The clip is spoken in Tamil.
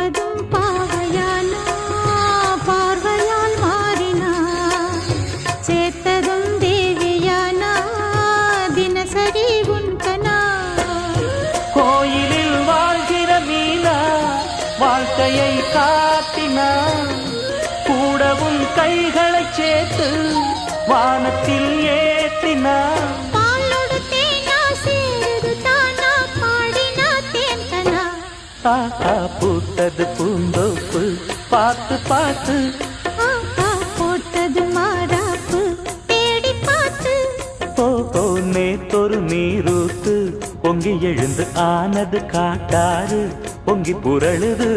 பூத்ததும் பாவையானா பார்வையால் மாறினா சேர்த்ததும் தேவியானா தினசரி உன்கனா கோயிலில் வாழ்கிற மீனா வாழ்க்கையை காட்டினா கூடவும் கைகளை சேர்த்து வானத்தில் ஏற்றினா பூத்தது பூந்தோப்பு பார்த்து பார்த்து போட்டது மாறாப்பு தேடி பார்த்து ஓ நேத்தொரு நீரூத்து பொங்கி எழுந்து ஆனது காட்டாறு பொங்கி புரளுது